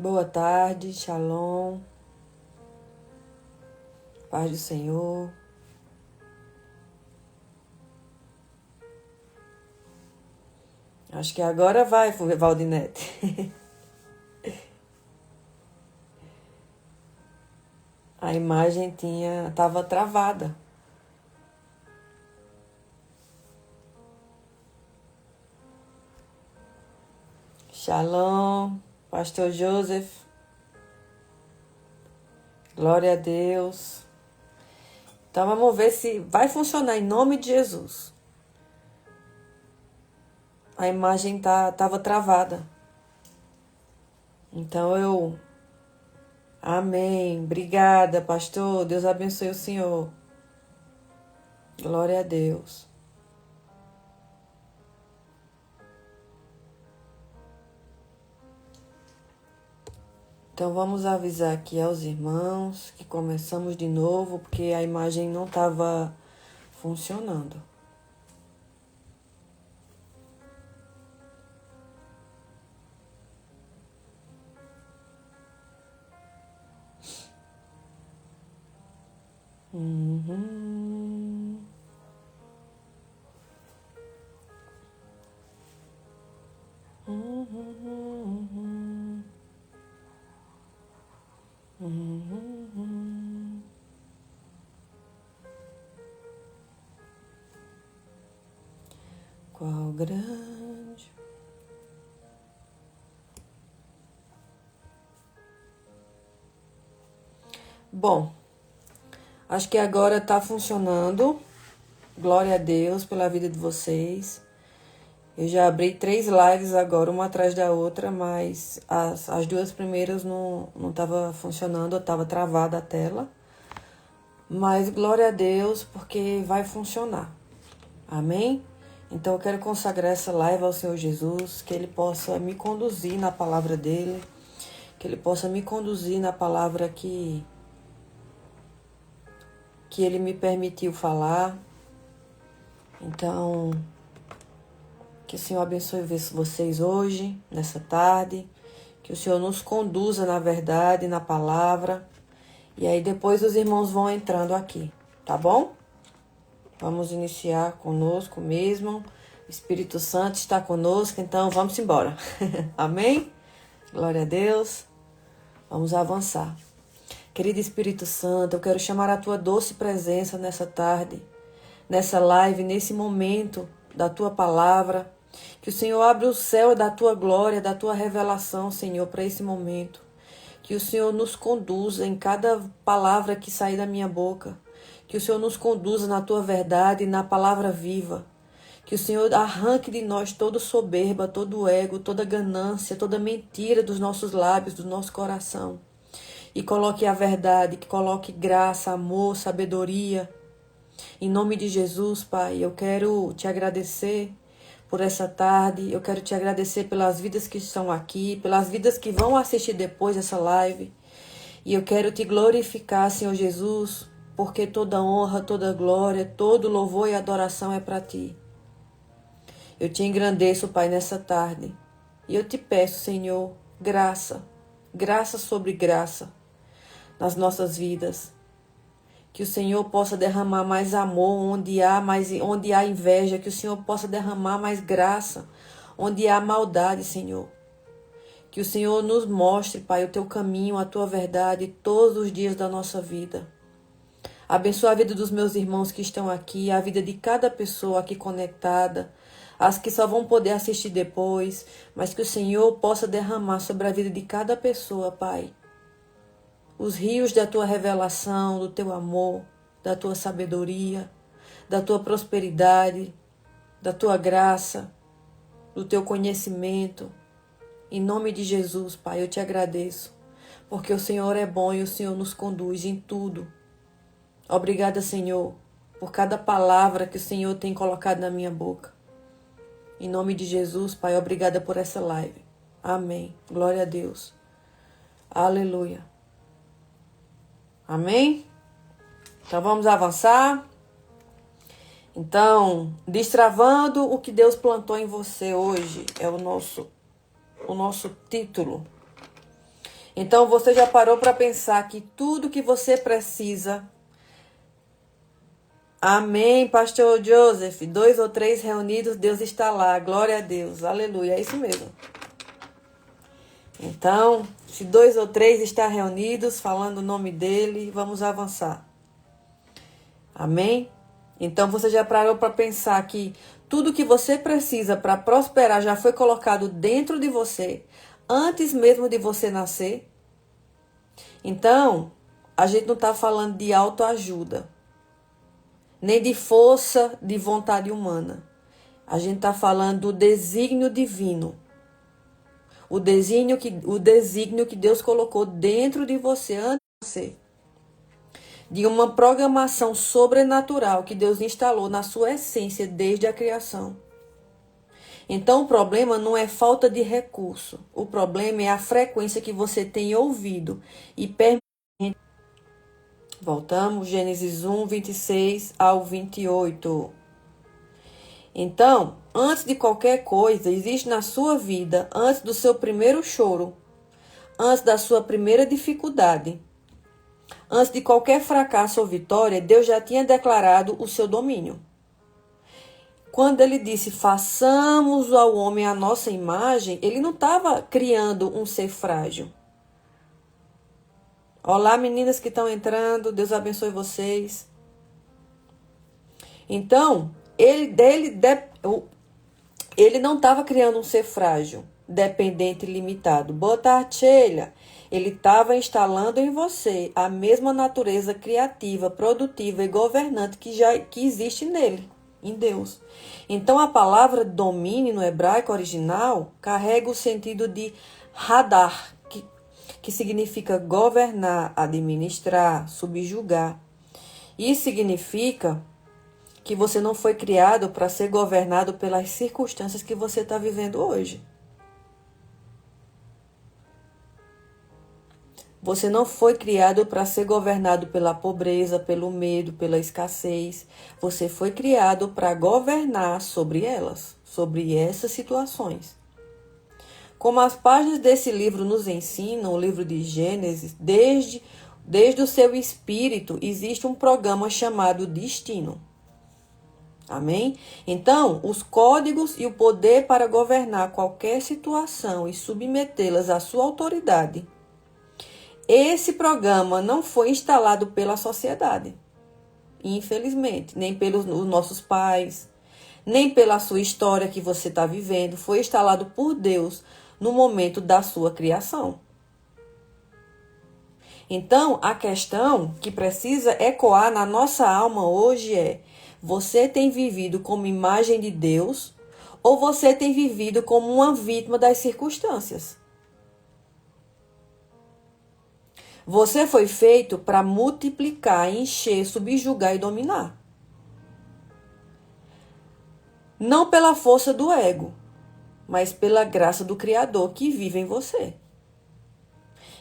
Boa tarde, shalom, paz do Senhor. Acho que agora vai, Valdinete. A imagem estava travada. Shalom, Pastor Joseph. Glória a Deus. Então vamos ver se vai funcionar em nome de Jesus. A imagem estava travada. Então Amém. Obrigada, pastor. Deus abençoe o senhor. Glória a Deus. Então vamos avisar aqui aos irmãos que começamos de novo, porque a imagem não estava funcionando. Uhum. Uhum. Uhum. Qual grande... Bom, acho que agora está funcionando. Glória a Deus pela vida de vocês. Eu já abri 3 lives agora, uma atrás da outra, mas as 2 primeiras não estava funcionando, estava travada a tela. Mas glória a Deus, porque vai funcionar. Amém? Então eu quero consagrar essa live ao Senhor Jesus, que Ele possa me conduzir na palavra dEle, que Ele possa me conduzir na palavra que Ele me permitiu falar. Então, que o Senhor abençoe vocês hoje, nessa tarde, que o Senhor nos conduza na verdade, na palavra, e aí depois os irmãos vão entrando aqui, tá bom? Vamos iniciar conosco mesmo. O Espírito Santo está conosco, então vamos embora. Amém? Glória a Deus. Vamos avançar. Querido Espírito Santo, eu quero chamar a tua doce presença nessa tarde, nessa live, nesse momento da tua palavra. Que o Senhor abra o céu da tua glória, da tua revelação, Senhor, para esse momento. Que o Senhor nos conduza em cada palavra que sair da minha boca. Que o Senhor nos conduza na tua verdade, na palavra viva. Que o Senhor arranque de nós toda soberba, todo ego, toda ganância, toda mentira dos nossos lábios, do nosso coração. E coloque a verdade, que coloque graça, amor, sabedoria. Em nome de Jesus, Pai, eu quero te agradecer por essa tarde. Eu quero te agradecer pelas vidas que estão aqui, pelas vidas que vão assistir depois dessa live. E eu quero te glorificar, Senhor Jesus, porque toda honra, toda glória, todo louvor e adoração é para ti. Eu te engrandeço, Pai, nessa tarde. E eu te peço, Senhor, graça, graça sobre graça nas nossas vidas. Que o Senhor possa derramar mais amor onde há inveja, que o Senhor possa derramar mais graça onde há maldade, Senhor. Que o Senhor nos mostre, Pai, o teu caminho, a tua verdade todos os dias da nossa vida. Abençoa a vida dos meus irmãos que estão aqui, a vida de cada pessoa aqui conectada, as que só vão poder assistir depois, mas que o Senhor possa derramar sobre a vida de cada pessoa, Pai, os rios da tua revelação, do teu amor, da tua sabedoria, da tua prosperidade, da tua graça, do teu conhecimento. Em nome de Jesus, Pai, eu te agradeço, porque o Senhor é bom e o Senhor nos conduz em tudo. Obrigada, Senhor, por cada palavra que o Senhor tem colocado na minha boca. Em nome de Jesus, Pai, obrigada por essa live. Amém. Glória a Deus. Aleluia. Amém? Então vamos avançar. Então, destravando o que Deus plantou em você hoje é o nosso título. Então você já parou para pensar que tudo que você precisa. Amém, pastor Joseph. 2 ou 3 reunidos, Deus está lá. Glória a Deus. Aleluia. É isso mesmo. Então, se 2 ou 3 estão reunidos, falando o nome dele, vamos avançar. Amém? Então você já parou para pensar que tudo que você precisa para prosperar já foi colocado dentro de você, antes mesmo de você nascer? Então, a gente não está falando de autoajuda, nem de força de vontade humana. A gente está falando do desígnio divino. O desígnio que Deus colocou dentro de você, antes de você. De uma programação sobrenatural que Deus instalou na sua essência desde a criação. Então, o problema não é falta de recurso. O problema é a frequência que você tem ouvido e permite. Voltamos, Gênesis 1, 26 ao 28. Então, antes de qualquer coisa, existe na sua vida, antes do seu primeiro choro, antes da sua primeira dificuldade, antes de qualquer fracasso ou vitória, Deus já tinha declarado o seu domínio. Quando ele disse, façamos ao homem a nossa imagem, ele não estava criando um ser frágil. Olá, meninas que estão entrando, Deus abençoe vocês. Então, ele não estava criando um ser frágil, dependente e limitado. Boa tarde, Sheila. Ele estava instalando em você a mesma natureza criativa, produtiva e governante que existe nele, em Deus. Então, a palavra domínio no hebraico original carrega o sentido de radar, que significa governar, administrar, subjugar. Isso significa que você não foi criado para ser governado pelas circunstâncias que você está vivendo hoje. Você não foi criado para ser governado pela pobreza, pelo medo, pela escassez. Você foi criado para governar sobre elas, sobre essas situações. Como as páginas desse livro nos ensinam, o livro de Gênesis, desde o seu espírito existe um programa chamado destino. Amém? Então, os códigos e o poder para governar qualquer situação e submetê-las à sua autoridade. Esse programa não foi instalado pela sociedade, infelizmente, nem pelos nossos pais, nem pela sua história que você está vivendo. Foi instalado por Deus no momento da sua criação. Então, a questão que precisa ecoar na nossa alma hoje é: você tem vivido como imagem de Deus ou você tem vivido como uma vítima das circunstâncias? Você foi feito para multiplicar, encher, subjugar e dominar. Não pela força do ego, mas pela graça do Criador que vive em você.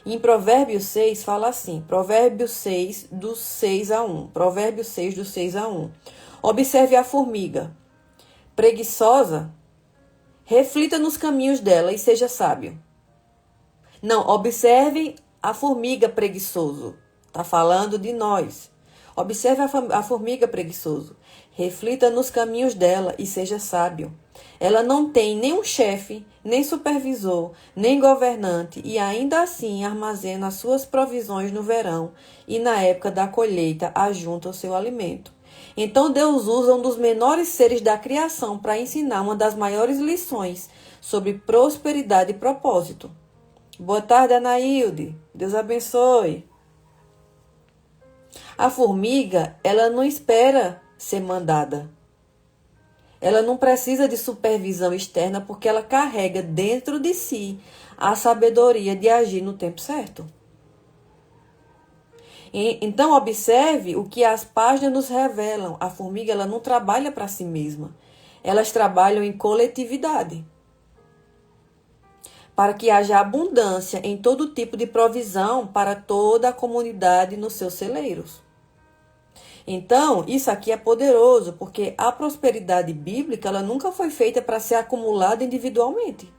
Em Provérbios 6 fala assim, Provérbios 6, do 6 a 1. Provérbios 6, do 6 a 1. Observe a formiga. Preguiçosa, reflita nos caminhos dela e seja sábio. Não, observe a formiga preguiçoso. Está falando de nós. Observe a formiga preguiçoso. Reflita nos caminhos dela e seja sábio. Ela não tem nem um chefe, nem supervisor, nem governante e ainda assim armazena as suas provisões no verão e na época da colheita ajunta o seu alimento. Então Deus usa um dos menores seres da criação para ensinar uma das maiores lições sobre prosperidade e propósito. Boa tarde, Anaílde. Deus abençoe. A formiga, ela não espera ser mandada. Ela não precisa de supervisão externa porque ela carrega dentro de si a sabedoria de agir no tempo certo. Então, observe o que as páginas nos revelam. A formiga, ela não trabalha para si mesma. Elas trabalham em coletividade, para que haja abundância em todo tipo de provisão para toda a comunidade nos seus celeiros. Então, isso aqui é poderoso, porque a prosperidade bíblica ela nunca foi feita para ser acumulada individualmente.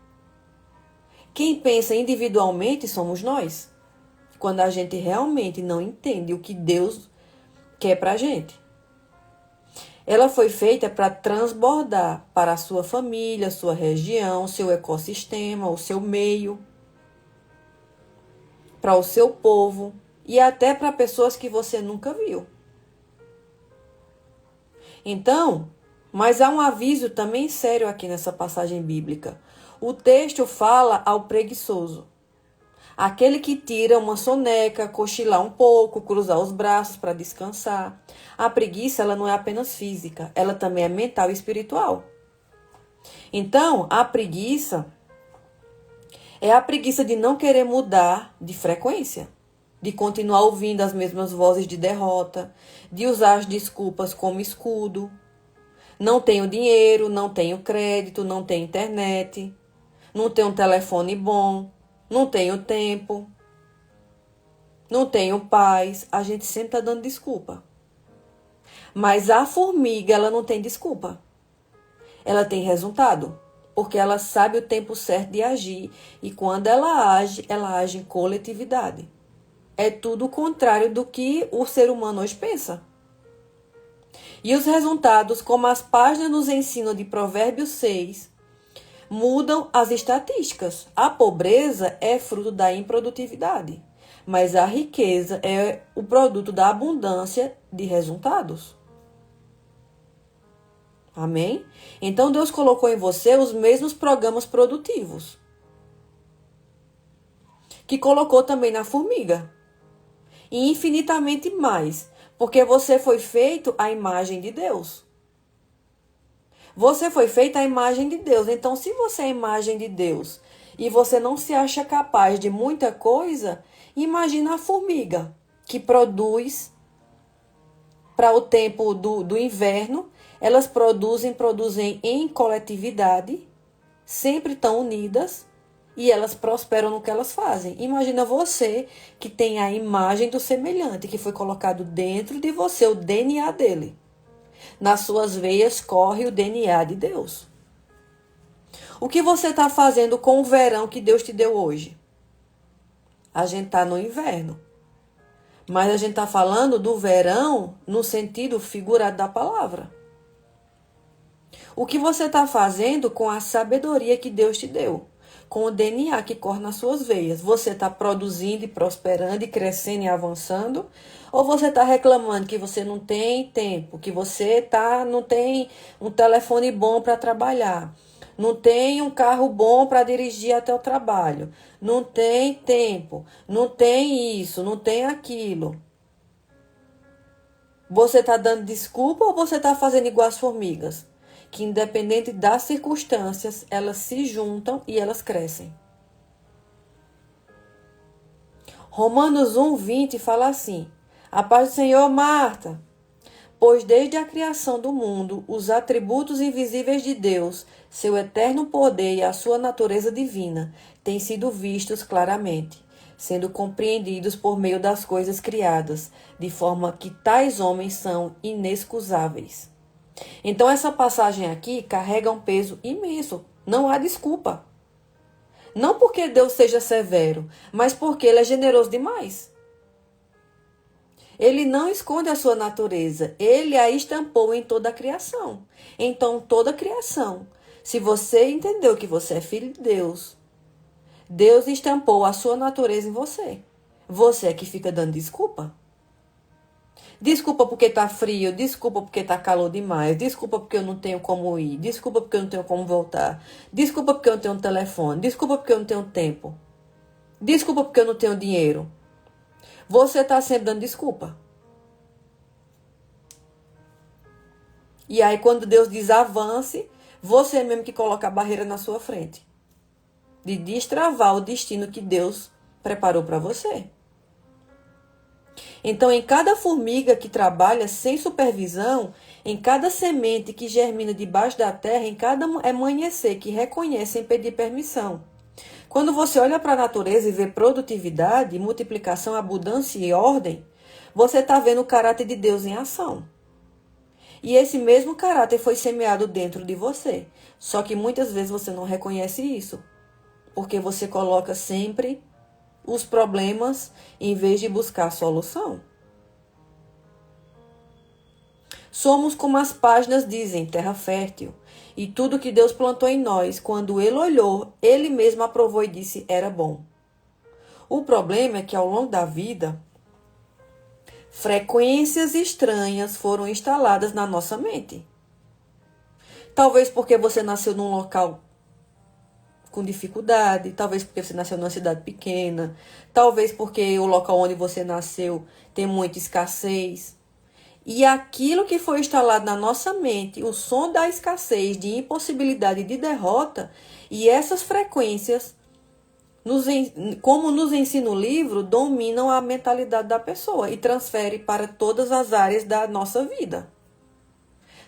Quem pensa individualmente somos nós. Quando a gente realmente não entende o que Deus quer pra gente. Ela foi feita para transbordar para a sua família, sua região, seu ecossistema, o seu meio, para o seu povo e até para pessoas que você nunca viu. Então, mas há um aviso também sério aqui nessa passagem bíblica. O texto fala ao preguiçoso. Aquele que tira uma soneca, cochilar um pouco, cruzar os braços para descansar. A preguiça, ela não é apenas física, ela também é mental e espiritual. Então, a preguiça é a preguiça de não querer mudar de frequência, de continuar ouvindo as mesmas vozes de derrota, de usar as desculpas como escudo. Não tenho dinheiro, não tenho crédito, não tenho internet, não tenho um telefone bom. Não tenho tempo, não tenho paz. A gente sempre está dando desculpa. Mas a formiga, ela não tem desculpa. Ela tem resultado, porque ela sabe o tempo certo de agir. E quando ela age em coletividade. É tudo o contrário do que o ser humano hoje pensa. E os resultados, como as páginas nos ensinam de Provérbios 6, mudam as estatísticas. A pobreza é fruto da improdutividade, mas a riqueza é o produto da abundância de resultados. Amém? Então Deus colocou em você os mesmos programas produtivos que colocou também na formiga. E infinitamente mais, porque você foi feito à imagem de Deus. Você foi feita à imagem de Deus. Então, se você é a imagem de Deus e você não se acha capaz de muita coisa, imagina a formiga que produz para o tempo do inverno. Elas produzem em coletividade, sempre estão unidas e elas prosperam no que elas fazem. Imagina você que tem a imagem do semelhante, que foi colocado dentro de você, o DNA dele. Nas suas veias corre o DNA de Deus. O que você está fazendo com o verão que Deus te deu hoje? A gente está no inverno. Mas a gente está falando do verão no sentido figurado da palavra. O que você está fazendo com a sabedoria que Deus te deu? Com o DNA que corre nas suas veias? Você está produzindo e prosperando e crescendo e avançando? Ou você está reclamando que você não tem tempo, que você não tem um telefone bom para trabalhar, não tem um carro bom para dirigir até o trabalho, não tem tempo, não tem isso, não tem aquilo? Você está dando desculpa ou você está fazendo igual as formigas? Que independente das circunstâncias, elas se juntam e elas crescem. Romanos 1:20 fala assim: a paz do Senhor, Marta. Pois desde a criação do mundo, os atributos invisíveis de Deus, seu eterno poder e a sua natureza divina, têm sido vistos claramente, sendo compreendidos por meio das coisas criadas, de forma que tais homens são inexcusáveis. Então essa passagem aqui carrega um peso imenso. Não há desculpa. Não porque Deus seja severo, mas porque Ele é generoso demais. Ele não esconde a sua natureza. Ele a estampou em toda a criação. Então toda a criação, se você entendeu que você é filho de Deus, Deus estampou a sua natureza em você. Você é que fica dando desculpa. Desculpa porque tá frio, desculpa porque tá calor demais, desculpa porque eu não tenho como ir, desculpa porque eu não tenho como voltar, desculpa porque eu não tenho um telefone, desculpa porque eu não tenho tempo, desculpa porque eu não tenho dinheiro. Você tá sempre dando desculpa. E aí quando Deus diz avance, você mesmo que coloca a barreira na sua frente. De destravar o destino que Deus preparou para você. Então, em cada formiga que trabalha sem supervisão, em cada semente que germina debaixo da terra, em cada amanhecer que reconhece sem pedir permissão. Quando você olha para a natureza e vê produtividade, multiplicação, abundância e ordem, você está vendo o caráter de Deus em ação. E esse mesmo caráter foi semeado dentro de você. Só que muitas vezes você não reconhece isso. Porque você coloca sempre os problemas em vez de buscar a solução. Somos como as páginas dizem, terra fértil. E tudo que Deus plantou em nós, quando Ele olhou, Ele mesmo aprovou e disse, era bom. O problema é que ao longo da vida, frequências estranhas foram instaladas na nossa mente. Talvez porque você nasceu num local com dificuldade, talvez porque você nasceu numa cidade pequena, talvez porque o local onde você nasceu tem muita escassez. E aquilo que foi instalado na nossa mente, o som da escassez, de impossibilidade, de derrota, e essas frequências, como nos ensina o livro, dominam a mentalidade da pessoa e transfere para todas as áreas da nossa vida,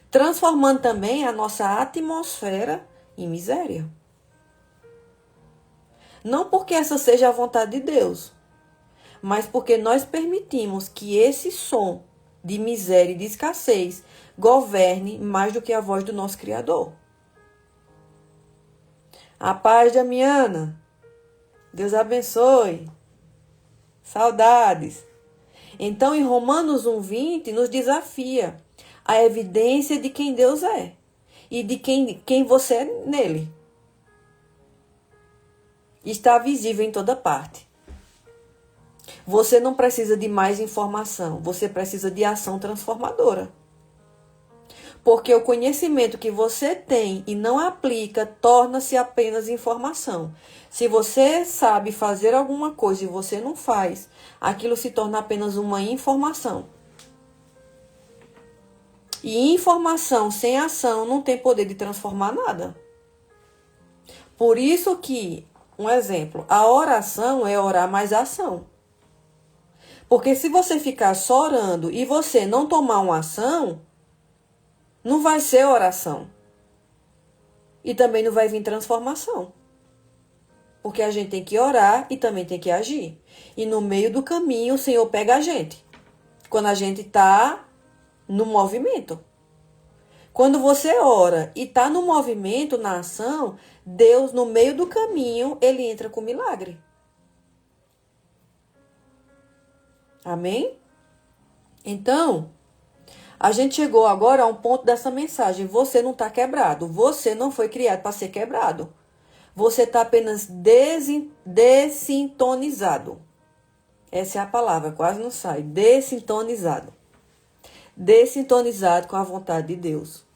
transformando também a nossa atmosfera em miséria. Não porque essa seja a vontade de Deus, mas porque nós permitimos que esse som de miséria e de escassez governe mais do que a voz do nosso Criador. A paz, Damiana. Deus abençoe. Saudades. Então, em Romanos 1:20, nos desafia a evidência de quem Deus é e de quem você é nele. Está visível em toda parte. Você não precisa de mais informação, você precisa de ação transformadora. Porque o conhecimento que você tem e não aplica torna-se apenas informação. Se você sabe fazer alguma coisa e você não faz, aquilo se torna apenas uma informação. E informação sem ação não tem poder de transformar nada. Por isso que, um exemplo, a oração é orar mais ação. Porque se você ficar só orando e você não tomar uma ação, não vai ser oração. E também não vai vir transformação. Porque a gente tem que orar e também tem que agir. E no meio do caminho o Senhor pega a gente. Quando a gente está no movimento. Quando você ora e está no movimento, na ação, Deus, no meio do caminho, Ele entra com milagre. Amém? Então, a gente chegou agora a um ponto dessa mensagem. Você não está quebrado. Você não foi criado para ser quebrado. Você está apenas dessintonizado. Essa é a palavra, quase não sai. Dessintonizado. Dessintonizado com a vontade de Deus.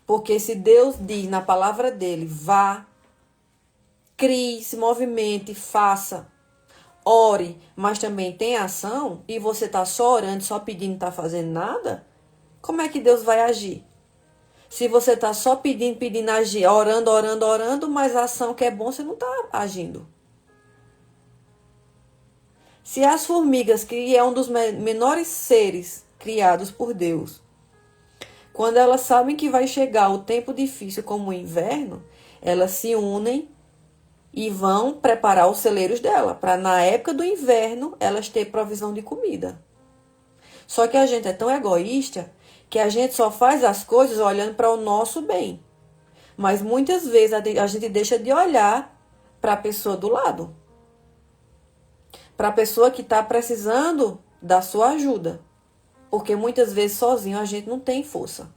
Porque se Deus diz na palavra dele, vá, crie, se movimente, faça, ore, mas também tem ação, e você está só orando, só pedindo, não está fazendo nada, como é que Deus vai agir? Se você está só pedindo, agir, orando, mas a ação que é bom, você não está agindo. Se as formigas, que é um dos menores seres criados por Deus, quando elas sabem que vai chegar o tempo difícil como o inverno, elas se unem e vão preparar os celeiros dela, para na época do inverno elas terem provisão de comida. Só que a gente é tão egoísta que a gente só faz as coisas olhando para o nosso bem. Mas muitas vezes a gente deixa de olhar para a pessoa do lado. Para a pessoa que está precisando da sua ajuda. Porque muitas vezes sozinho a gente não tem força.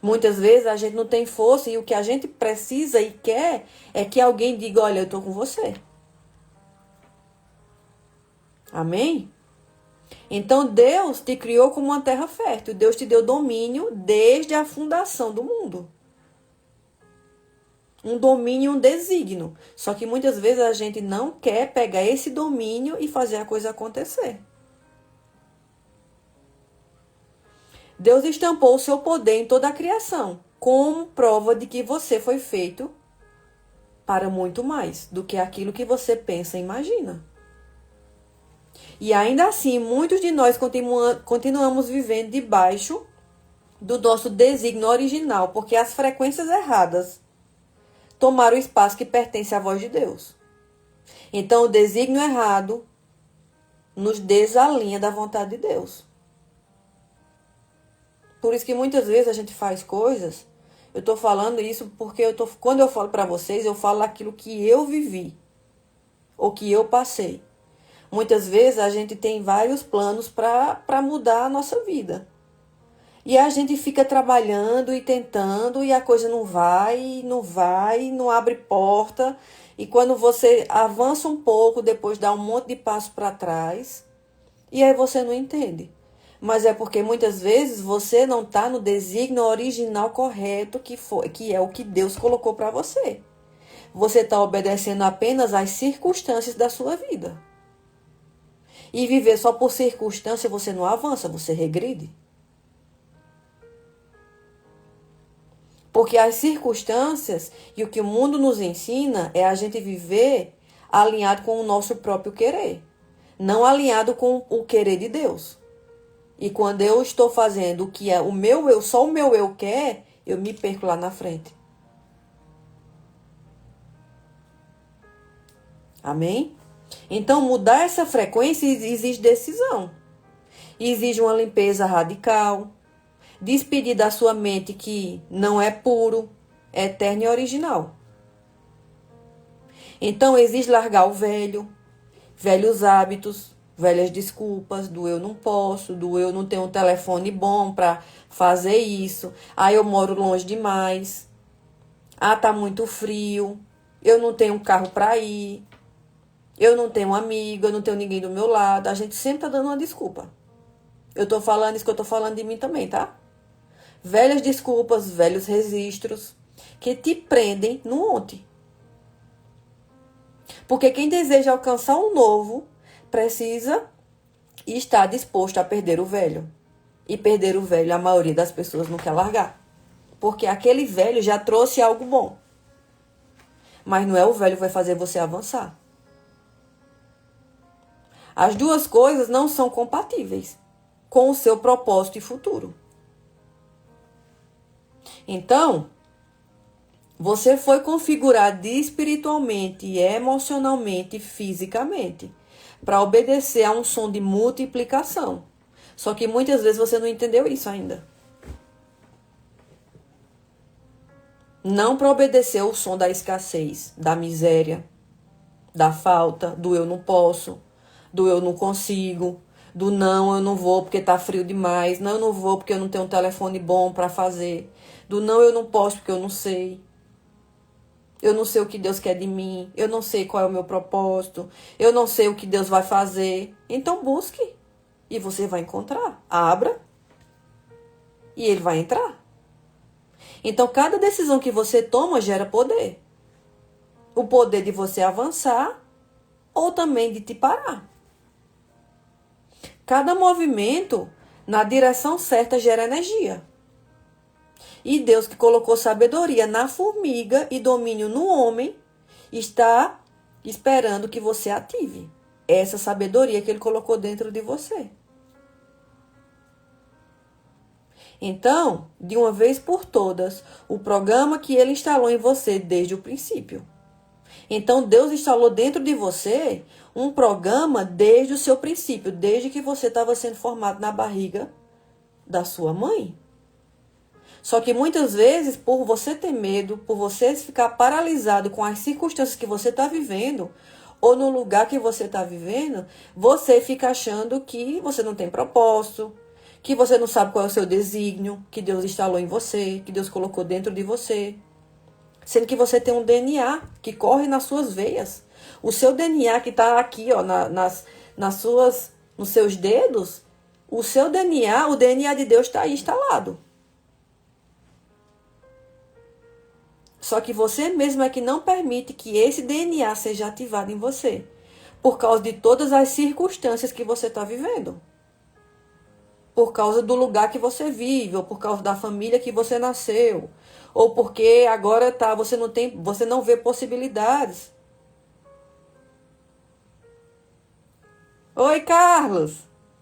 Muitas vezes a gente não tem força e o que a gente precisa e quer é que alguém diga, olha, eu estou com você. Amém? Então Deus te criou como uma terra fértil. Deus te deu domínio desde a fundação do mundo. Um domínio, um desígnio. Só que muitas vezes a gente não quer pegar esse domínio e fazer a coisa acontecer. Deus estampou o seu poder em toda a criação, como prova de que você foi feito para muito mais do que aquilo que você pensa e imagina. E ainda assim, muitos de nós continuamos vivendo debaixo do nosso desígnio original, porque as frequências erradas tomaram o espaço que pertence à voz de Deus. Então, o desígnio errado nos desalinha da vontade de Deus. Por isso que muitas vezes a gente faz coisas Eu tô falando isso porque quando eu falo para vocês, eu falo aquilo que eu vivi, ou que eu passei. Muitas vezes a gente tem vários planos para mudar a nossa vida. E a gente fica trabalhando e tentando e a coisa não vai, não vai, não abre porta. E quando você avança um pouco, depois dá um monte de passo para trás, e aí você não entende. Mas é porque muitas vezes você não está no desígnio original correto que é o que Deus colocou para você. Você está obedecendo apenas às circunstâncias da sua vida. E viver só por circunstância você não avança, você regride. Porque as circunstâncias e o que o mundo nos ensina é a gente viver alinhado com o nosso próprio querer, não alinhado com o querer de Deus. E quando eu estou fazendo o que é o meu eu, só o meu eu quer, eu me perco lá na frente. Amém? Então, mudar essa frequência exige decisão. Exige uma limpeza radical. Despedir da sua mente que não é puro, é eterno e original. Então, exige largar o velho, velhos hábitos, velhas desculpas, do eu não posso, do eu não tenho um telefone bom para fazer isso, eu moro longe demais, tá muito frio, eu não tenho um carro para ir, eu não tenho um amigo, eu não tenho ninguém do meu lado. A gente sempre tá dando uma desculpa. Eu tô falando isso que eu tô falando de mim também, tá? Velhas desculpas, velhos registros que te prendem no ontem. Porque quem deseja alcançar um novo precisa estar disposto a perder o velho. E perder o velho, a maioria das pessoas não quer largar. Porque aquele velho já trouxe algo bom. Mas não é o velho que vai fazer você avançar. As duas coisas não são compatíveis com o seu propósito e futuro. Então, você foi configurado espiritualmente, emocionalmente e fisicamente para obedecer a um som de multiplicação. Só que muitas vezes você não entendeu isso ainda. Não para obedecer o som da escassez, da miséria, da falta, do eu não posso, do eu não consigo, do não, eu não vou porque tá frio demais, não, eu não vou porque eu não tenho um telefone bom para fazer, do não, eu não posso porque eu não sei. Eu não sei o que Deus quer de mim, eu não sei qual é o meu propósito, eu não sei o que Deus vai fazer. Então busque e você vai encontrar. Abra e ele vai entrar. Então cada decisão que você toma gera poder. O poder de você avançar ou também de te parar. Cada movimento na direção certa gera energia. E Deus que colocou sabedoria na formiga e domínio no homem, está esperando que você ative essa sabedoria que ele colocou dentro de você. Então, de uma vez por todas, o programa que ele instalou em você desde o princípio. Então, Deus instalou dentro de você um programa desde o seu princípio, desde que você estava sendo formado na barriga da sua mãe. Só que muitas vezes, por você ter medo, por você ficar paralisado com as circunstâncias que você está vivendo, ou no lugar que você está vivendo, você fica achando que você não tem propósito, que você não sabe qual é o seu desígnio, que Deus instalou em você, que Deus colocou dentro de você. Sendo que você tem um DNA que corre nas suas veias. O seu DNA que está aqui, ó, nos seus dedos, o seu DNA, o DNA de Deus está aí instalado. Só que você mesmo é que não permite que esse DNA seja ativado em você. Por causa de todas as circunstâncias que você está vivendo. Por causa do lugar que você vive, ou por causa da família que você nasceu. Ou porque agora você não vê possibilidades. Oi, Carlos.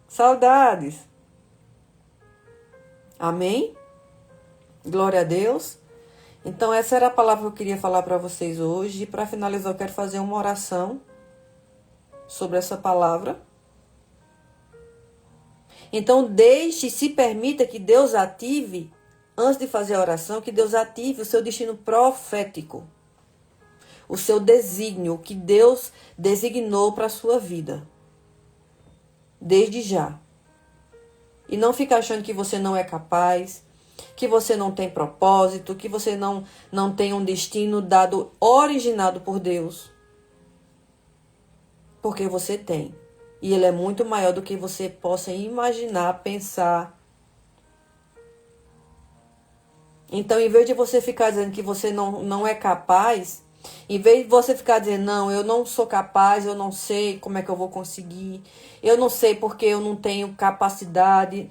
Saudades. Amém? Glória a Deus. Então, essa era a palavra que eu queria falar para vocês hoje. E para finalizar, eu quero fazer uma oração sobre essa palavra. Então, se permita que Deus ative antes de fazer a oração, que Deus ative o seu destino profético. O seu desígnio, que Deus designou para a sua vida. Desde já. E não fica achando que você não é capaz, que você não tem propósito, que você não tem um destino dado, originado por Deus. Porque você tem. E ele é muito maior do que você possa imaginar, pensar. Então, em vez de você ficar dizendo que você não é capaz, em vez de você ficar dizendo, não, eu não sou capaz, eu não sei como é que eu vou conseguir, eu não sei porque eu não tenho capacidade,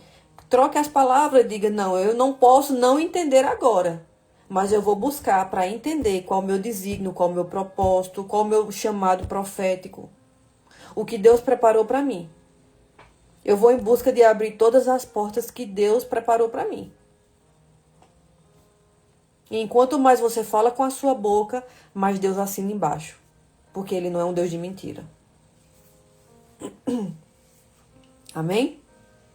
troque as palavras e diga, não, eu não posso não entender agora, mas eu vou buscar para entender qual é o meu desígnio, qual é o meu propósito, qual é o meu chamado profético, o que Deus preparou para mim. Eu vou em busca de abrir todas as portas que Deus preparou para mim. E enquanto mais você fala com a sua boca, mais Deus assina embaixo. Porque Ele não é um Deus de mentira. Amém?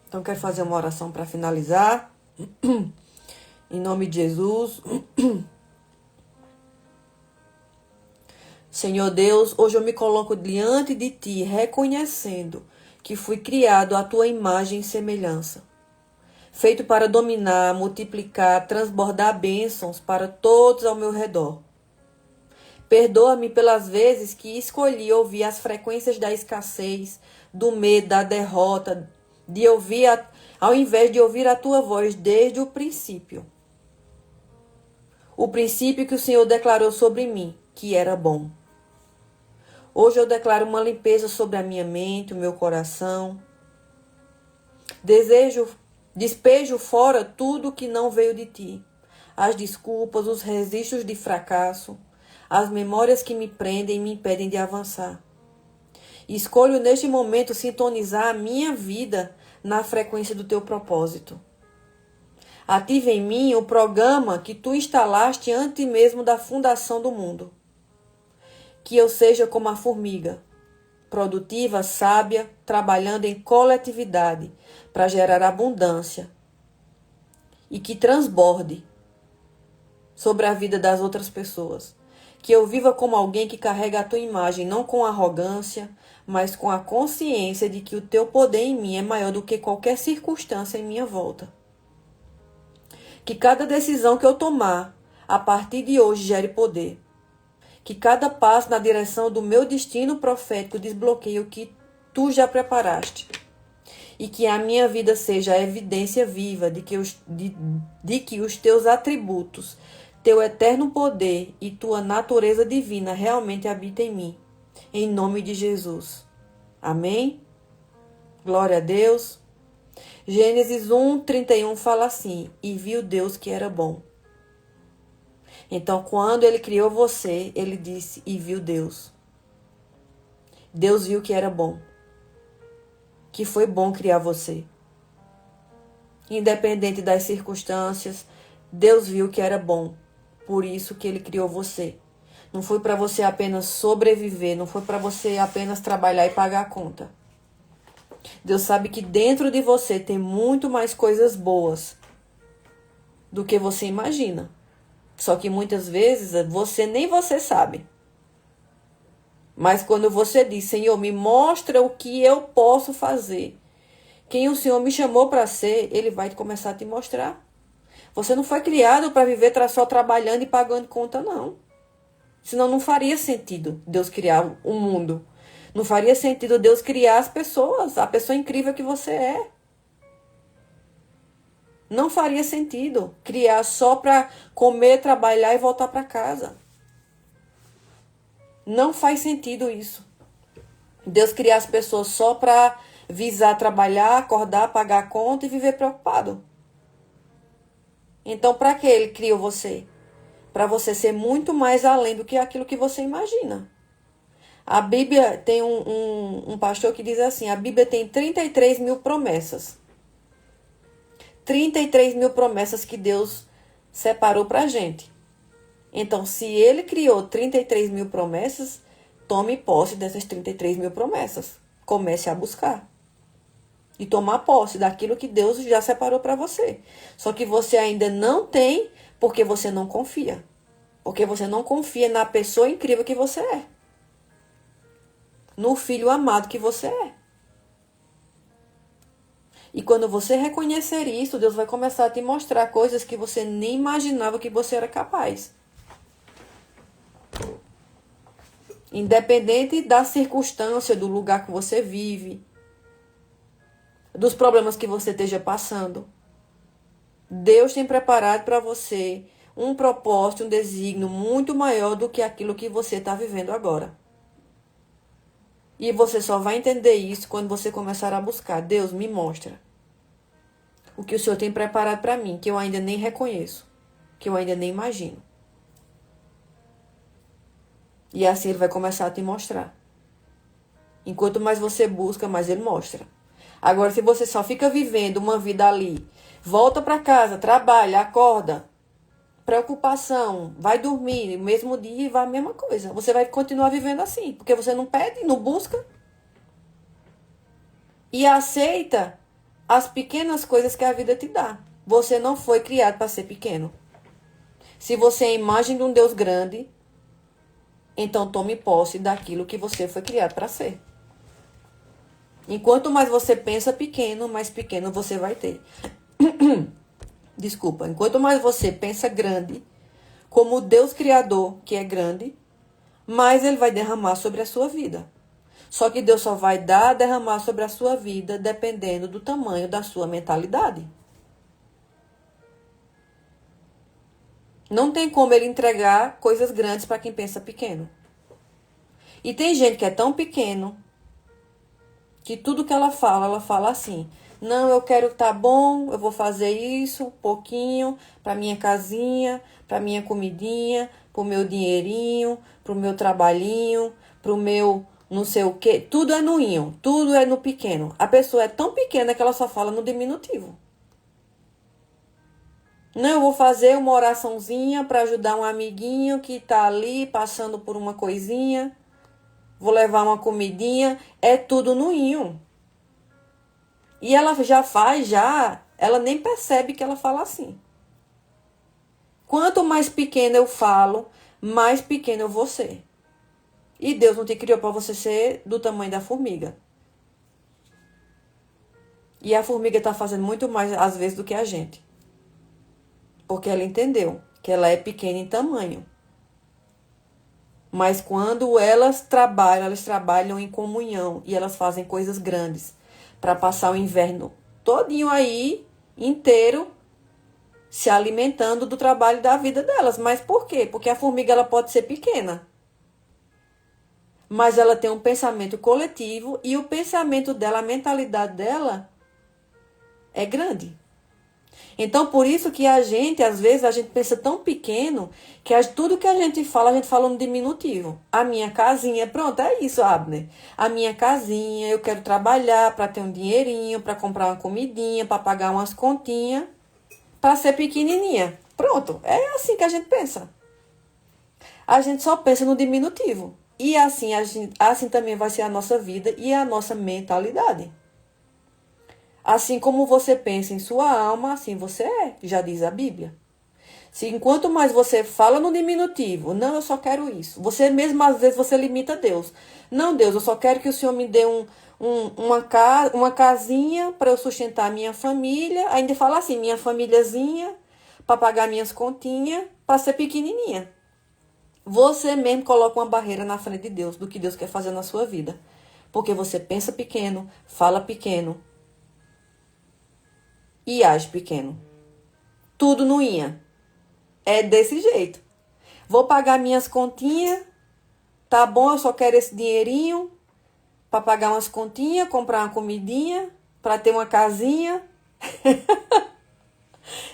Então, quero fazer uma oração para finalizar. Em nome de Jesus. Senhor Deus, hoje eu me coloco diante de Ti, reconhecendo que fui criado à Tua imagem e semelhança. Feito para dominar, multiplicar, transbordar bênçãos para todos ao meu redor. Perdoa-me pelas vezes que escolhi ouvir as frequências da escassez, do medo, da derrota, ao invés de ouvir a Tua voz desde o princípio. O princípio que o Senhor declarou sobre mim, que era bom. Hoje eu declaro uma limpeza sobre a minha mente, o meu coração. Despejo fora tudo que não veio de Ti. As desculpas, os registros de fracasso, as memórias que me prendem e me impedem de avançar. Escolho neste momento sintonizar a minha vida na frequência do Teu propósito. Ative em mim o programa que Tu instalaste antes mesmo da fundação do mundo. Que eu seja como a formiga, produtiva, sábia, trabalhando em coletividade para gerar abundância e que transborde sobre a vida das outras pessoas. Que eu viva como alguém que carrega a Tua imagem, não com arrogância, mas com a consciência de que o Teu poder em mim é maior do que qualquer circunstância em minha volta. Que cada decisão que eu tomar, a partir de hoje, gere poder. Que cada passo na direção do meu destino profético desbloqueie o que Tu já preparaste. E que a minha vida seja a evidência viva de que os Teus atributos, Teu eterno poder e Tua natureza divina realmente habitam em mim. Em nome de Jesus. Amém? Glória a Deus. Gênesis 1:31 fala assim, e viu Deus que era bom. Então, quando Ele criou você, Ele disse, e viu Deus. Deus viu que era bom. Que foi bom criar você. Independente das circunstâncias, Deus viu que era bom. Por isso que Ele criou você. Não foi para você apenas sobreviver, não foi para você apenas trabalhar e pagar a conta. Deus sabe que dentro de você tem muito mais coisas boas do que você imagina. Só que muitas vezes nem você sabe. Mas quando você diz, Senhor, me mostra o que eu posso fazer. Quem o Senhor me chamou para ser, Ele vai começar a te mostrar. Você não foi criado para viver só trabalhando e pagando conta, não. Senão não faria sentido Deus criar o mundo. Não faria sentido Deus criar as pessoas, a pessoa incrível que você é. Não faria sentido criar só para comer, trabalhar e voltar para casa. Não faz sentido isso. Deus criar as pessoas só para visar trabalhar, acordar, pagar a conta e viver preocupado. Então, para que Ele criou você? Para você ser muito mais além do que aquilo que você imagina. A Bíblia tem um pastor que diz assim, a Bíblia tem 33 mil promessas. 33 mil promessas que Deus separou para a gente. Então, se Ele criou 33 mil promessas, tome posse dessas 33 mil promessas. Comece a buscar. e tomar posse daquilo que Deus já separou para você. Só que você ainda não tem porque você não confia. Porque você não confia na pessoa incrível que você é. No filho amado que você é. E quando você reconhecer isso, Deus vai começar a te mostrar coisas que você nem imaginava que você era capaz. Independente da circunstância, do lugar que você vive, dos problemas que você esteja passando. Deus tem preparado para você um propósito, um desígnio muito maior do que aquilo que você está vivendo agora. E você só vai entender isso quando você começar a buscar. Deus, me mostra o que o Senhor tem preparado para mim, que eu ainda nem reconheço, que eu ainda nem imagino. E assim Ele vai começar a te mostrar. Enquanto mais você busca, mais Ele mostra. Agora, se você só fica vivendo uma vida ali, volta para casa, trabalha, acorda, preocupação, vai dormir, no mesmo dia vai a mesma coisa. Você vai continuar vivendo assim, porque você não pede, não busca. E aceita as pequenas coisas que a vida te dá. Você não foi criado para ser pequeno. Se você é a imagem de um Deus grande, então tome posse daquilo que você foi criado para ser. Enquanto mais você pensa pequeno, mais pequeno você vai ter. Desculpa. Enquanto mais você pensa grande, como o Deus Criador, que é grande, mais Ele vai derramar sobre a sua vida. Só que Deus só vai derramar sobre a sua vida dependendo do tamanho da sua mentalidade. Não tem como Ele entregar coisas grandes para quem pensa pequeno. E tem gente que é tão pequeno que tudo que ela fala assim: não, eu quero estar bom, eu vou fazer isso, um pouquinho, para minha casinha, para minha comidinha, pro meu dinheirinho, pro meu trabalhinho, pro meu não sei o quê. Tudo é no inho, tudo é no pequeno. A pessoa é tão pequena que ela só fala no diminutivo. Não, eu vou fazer uma oraçãozinha para ajudar um amiguinho que tá ali passando por uma coisinha. Vou levar uma comidinha. É tudo no inho. E ela ela nem percebe que ela fala assim. Quanto mais pequena eu falo, mais pequeno eu vou ser. E Deus não te criou para você ser do tamanho da formiga. E a formiga está fazendo muito mais, às vezes, do que a gente. Porque ela entendeu que ela é pequena em tamanho. Mas quando elas trabalham em comunhão e elas fazem coisas grandes para passar o inverno todinho aí, inteiro, se alimentando do trabalho da vida delas. Mas por quê? Porque a formiga ela pode ser pequena. Mas ela tem um pensamento coletivo e o pensamento dela, a mentalidade dela é grande. Então, por isso que às vezes, a gente pensa tão pequeno que tudo que a gente fala no diminutivo. A minha casinha, pronto, é isso, Abner. A minha casinha, eu quero trabalhar para ter um dinheirinho, para comprar uma comidinha, para pagar umas continhas, para ser pequenininha. Pronto, é assim que a gente pensa. A gente só pensa no diminutivo. E assim, assim também vai ser a nossa vida e a nossa mentalidade. Assim como você pensa em sua alma, assim você é, já diz a Bíblia. Se enquanto mais você fala no diminutivo, não, eu só quero isso. Você mesmo, às vezes, você limita Deus. Não, Deus, eu só quero que o Senhor me dê uma casinha para eu sustentar a minha família. Ainda fala assim, minha famíliazinha, para pagar minhas continhas, para ser pequenininha. Você mesmo coloca uma barreira na frente de Deus, do que Deus quer fazer na sua vida. Porque você pensa pequeno, fala pequeno e age pequeno. Tudo no inha. É desse jeito. Vou pagar minhas continhas, tá bom, eu só quero esse dinheirinho para pagar umas continhas, comprar uma comidinha, para ter uma casinha.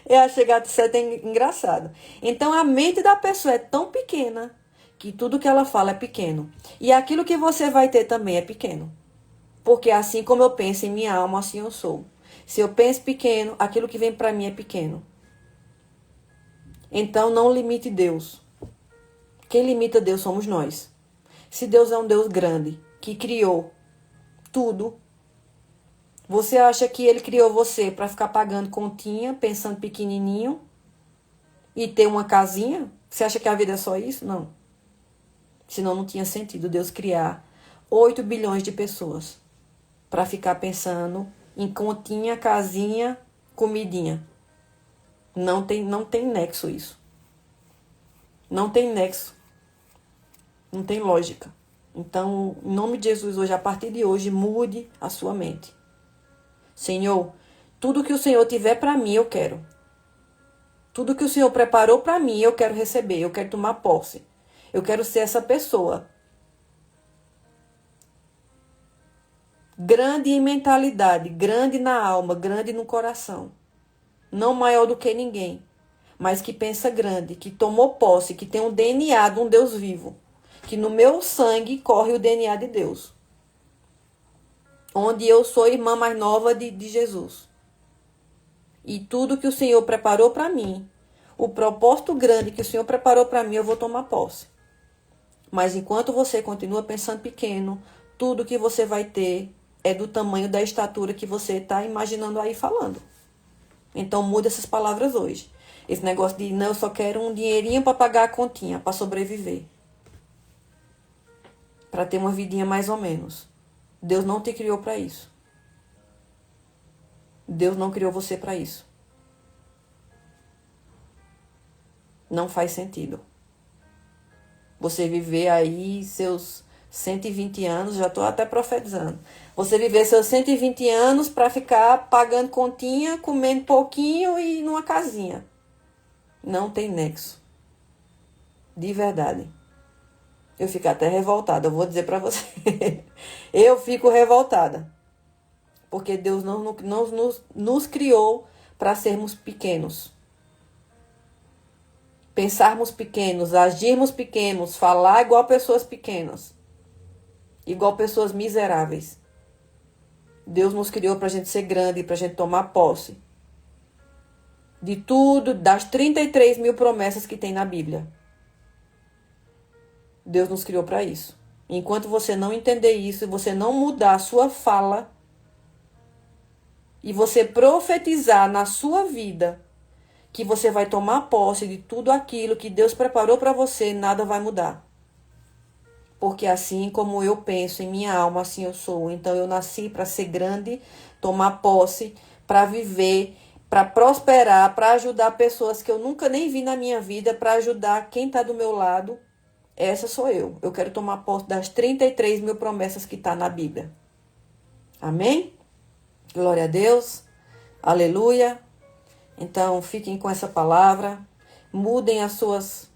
Eu chegar a ser até engraçado. Então, a mente da pessoa é tão pequena que tudo que ela fala é pequeno. E aquilo que você vai ter também é pequeno. Porque assim como eu penso em minha alma, assim eu sou. Se eu penso pequeno, aquilo que vem para mim é pequeno. Então, não limite Deus. Quem limita Deus somos nós. Se Deus é um Deus grande, que criou tudo, Você acha que ele criou você para ficar pagando continha, pensando pequenininho e ter uma casinha? Você acha que a vida é só isso? Não. Senão não tinha sentido Deus criar 8 bilhões de pessoas para ficar pensando em continha, casinha, comidinha. Não tem nexo isso. Não tem nexo. Não tem lógica. Então, em nome de Jesus, hoje, a partir de hoje, mude a sua mente. Senhor, tudo que o Senhor tiver para mim, eu quero. Tudo que o Senhor preparou para mim, eu quero receber. Eu quero tomar posse. Eu quero ser essa pessoa. Grande em mentalidade, grande na alma, grande no coração. Não maior do que ninguém, mas que pensa grande, que tomou posse, que tem um DNA de um Deus vivo. Que no meu sangue corre o DNA de Deus. Onde eu sou irmã mais nova de Jesus. E tudo que o Senhor preparou para mim, o propósito grande que o Senhor preparou para mim, eu vou tomar posse. Mas enquanto você continua pensando pequeno, tudo que você vai ter é do tamanho da estatura que você está imaginando aí falando. Então muda essas palavras hoje. Esse negócio de, não, eu só quero um dinheirinho para pagar a continha, para sobreviver. Para ter uma vidinha mais ou menos. Deus não te criou para isso. Deus não criou você para isso. Não faz sentido. Você viver aí seus 120 anos, já estou até profetizando. Você viver seus 120 anos para ficar pagando continha, comendo pouquinho e numa casinha. Não tem nexo. De verdade. Eu fico até revoltada, eu vou dizer para você. Eu fico revoltada. Porque Deus não nos criou para sermos pequenos. Pensarmos pequenos, agirmos pequenos, falar igual pessoas pequenas. Igual pessoas miseráveis. Deus nos criou para a gente ser grande, para a gente tomar posse. De tudo, das 33 mil promessas que tem na Bíblia. Deus nos criou para isso. Enquanto você não entender isso, você não mudar a sua fala e você profetizar na sua vida que você vai tomar posse de tudo aquilo que Deus preparou para você, nada vai mudar. Porque assim como eu penso em minha alma, assim eu sou. Então eu nasci para ser grande, tomar posse, para viver, para prosperar, para ajudar pessoas que eu nunca nem vi na minha vida, para ajudar quem está do meu lado. Essa sou eu. Eu quero tomar posse das 33 mil promessas que está na Bíblia. Amém? Glória a Deus. Aleluia. Então, fiquem com essa palavra. Mudem as suas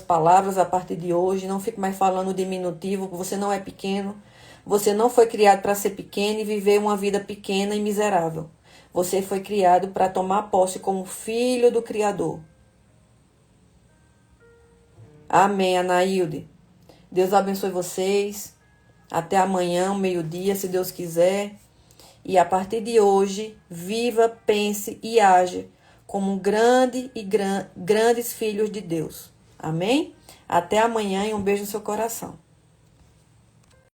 palavras a partir de hoje. Não fique mais falando diminutivo. Você não é pequeno. Você não foi criado para ser pequeno e viver uma vida pequena e miserável. Você foi criado para tomar posse como filho do Criador. Amém, Anaílde. Deus abençoe vocês. Até amanhã, meio-dia, se Deus quiser. E a partir de hoje, viva, pense e age como grandes filhos de Deus. Amém? Até amanhã e um beijo no seu coração.